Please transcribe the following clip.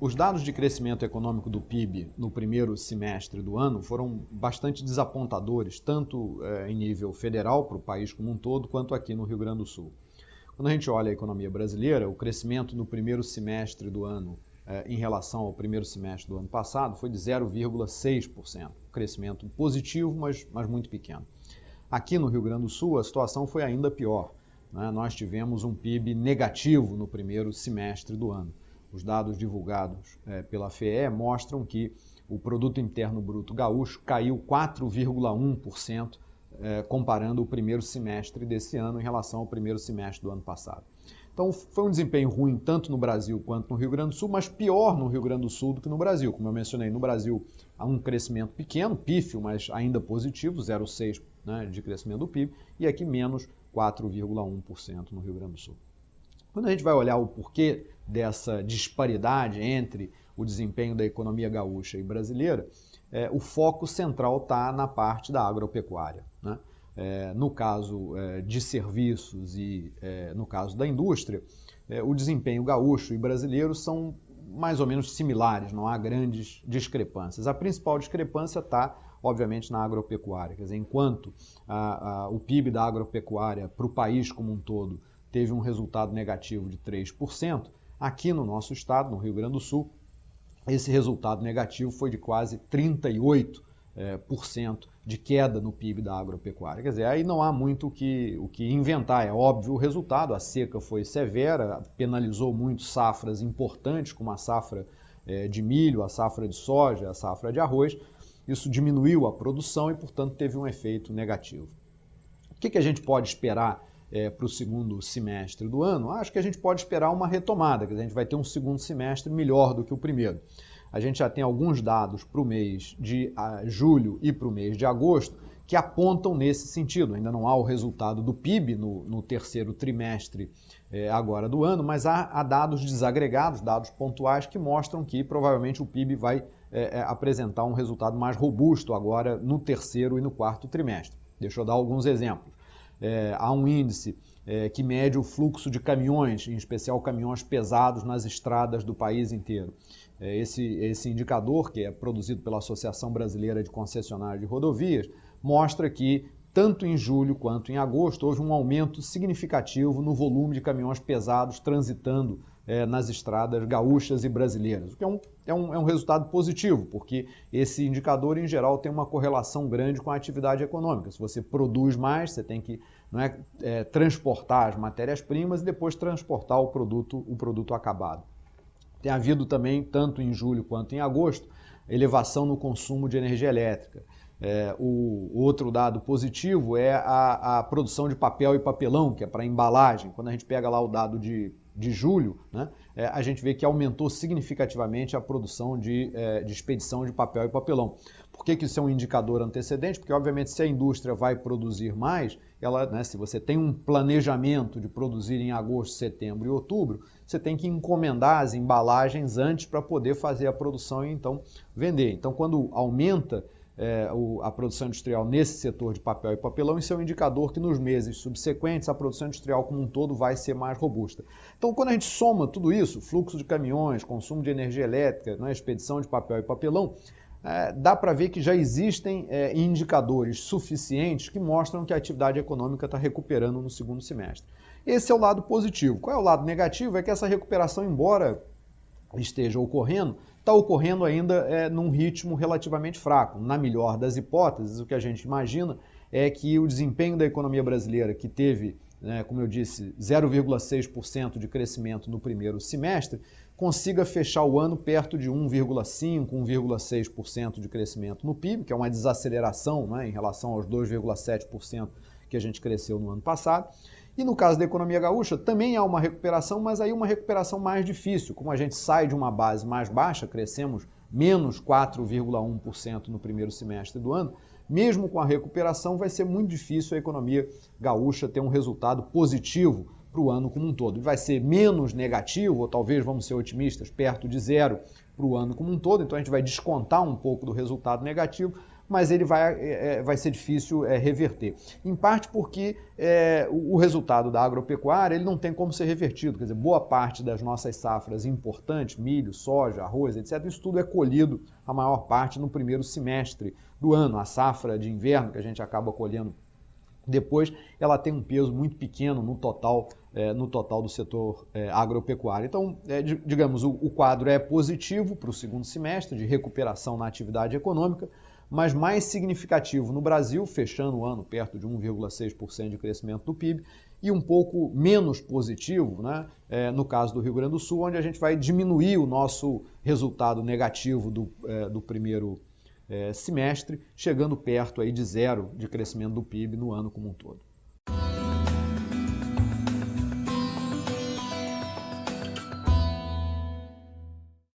Os dados de crescimento econômico do PIB no primeiro semestre do ano foram bastante desapontadores, tanto em nível federal para o país como um todo, quanto aqui no Rio Grande do Sul. Quando a gente olha a economia brasileira, o crescimento no primeiro semestre do ano em relação ao primeiro semestre do ano passado foi de 0,6%. Crescimento positivo, mas muito pequeno. Aqui no Rio Grande do Sul, a situação foi ainda pior. Nós tivemos um PIB negativo no primeiro semestre do ano. Os dados divulgados pela FEE mostram que o Produto Interno Bruto Gaúcho caiu 4,1%, comparando o primeiro semestre desse ano em relação ao primeiro semestre do ano passado. Então foi um desempenho ruim tanto no Brasil quanto no Rio Grande do Sul, mas pior no Rio Grande do Sul do que no Brasil. Como eu mencionei, no Brasil há um crescimento pequeno, pífio, mas ainda positivo, 0,6% de crescimento do PIB, e aqui menos 4,1% no Rio Grande do Sul. Quando a gente vai olhar o porquê dessa disparidade entre o desempenho da economia gaúcha e brasileira, o foco central está na parte da agropecuária. No caso de serviços e no caso da indústria, o desempenho gaúcho e brasileiro são mais ou menos similares, não há grandes discrepâncias. A principal discrepância está, obviamente, na agropecuária. Quer dizer, enquanto o PIB da agropecuária para o país como um todo teve um resultado negativo de 3%, aqui no nosso estado, no Rio Grande do Sul, esse resultado negativo foi de quase 38% de queda no PIB da agropecuária. Quer dizer, aí não há muito o que inventar, é óbvio o resultado, a seca foi severa, penalizou muito safras importantes, como a safra de milho, a safra de soja, a safra de arroz, isso diminuiu a produção e, portanto, teve um efeito negativo. O que a gente pode esperar para o segundo semestre do ano? Acho que a gente pode esperar uma retomada, que a gente vai ter um segundo semestre melhor do que o primeiro. A gente já tem alguns dados para o mês de julho e para o mês de agosto que apontam nesse sentido. Ainda não há o resultado do PIB no terceiro trimestre agora do ano, mas há dados desagregados, dados pontuais que mostram que provavelmente o PIB vai apresentar um resultado mais robusto agora no terceiro e no quarto trimestre. Deixa eu dar alguns exemplos. Há um índice que mede o fluxo de caminhões, em especial caminhões pesados nas estradas do país inteiro. Esse indicador, que é produzido pela Associação Brasileira de Concessionárias de Rodovias, mostra que tanto em julho quanto em agosto houve um aumento significativo no volume de caminhões pesados transitando nas estradas gaúchas e brasileiras, o que é um resultado positivo, porque esse indicador, em geral, tem uma correlação grande com a atividade econômica. Se você produz mais, você tem que transportar as matérias-primas e depois transportar o produto acabado. Tem havido também, tanto em julho quanto em agosto, elevação no consumo de energia elétrica. O outro dado positivo é a produção de papel e papelão, que é para embalagem. Quando a gente pega lá o dado de julho, a gente vê que aumentou significativamente a produção de expedição de papel e papelão. Por que isso é um indicador antecedente? Porque, obviamente, se a indústria vai produzir mais, se você tem um planejamento de produzir em agosto, setembro e outubro, você tem que encomendar as embalagens antes para poder fazer a produção e então vender. Então, quando aumenta a produção industrial nesse setor de papel e papelão, isso é um indicador que nos meses subsequentes a produção industrial como um todo vai ser mais robusta. Então, quando a gente soma tudo isso, fluxo de caminhões, consumo de energia elétrica, expedição de papel e papelão, dá para ver que já existem indicadores suficientes que mostram que a atividade econômica está recuperando no segundo semestre. Esse é o lado positivo. Qual é o lado negativo? É que essa recuperação, embora esteja ocorrendo, está ocorrendo ainda num ritmo relativamente fraco. Na melhor das hipóteses, o que a gente imagina é que o desempenho da economia brasileira, que teve, como eu disse, 0,6% de crescimento no primeiro semestre, consiga fechar o ano perto de 1,5%, 1,6% de crescimento no PIB, que é uma desaceleração em relação aos 2,7% que a gente cresceu no ano passado. E no caso da economia gaúcha, também há uma recuperação, mas aí uma recuperação mais difícil. Como a gente sai de uma base mais baixa, crescemos menos 4,1% no primeiro semestre do ano, mesmo com a recuperação vai ser muito difícil a economia gaúcha ter um resultado positivo para o ano como um todo. Vai ser menos negativo, ou talvez, vamos ser otimistas, perto de zero para o ano como um todo, então a gente vai descontar um pouco do resultado negativo, mas ele vai ser difícil reverter. Em parte porque o resultado da agropecuária ele não tem como ser revertido, quer dizer, boa parte das nossas safras importantes, milho, soja, arroz, etc., isso tudo é colhido, a maior parte, no primeiro semestre do ano. A safra de inverno, que a gente acaba colhendo depois, ela tem um peso muito pequeno no total do setor agropecuário. Então, digamos, o quadro é positivo para o segundo semestre, de recuperação na atividade econômica, mas mais significativo no Brasil, fechando o ano perto de 1,6% de crescimento do PIB, e um pouco menos positivo, né, no caso do Rio Grande do Sul, onde a gente vai diminuir o nosso resultado negativo do primeiro semestre, chegando perto aí de zero de crescimento do PIB no ano como um todo.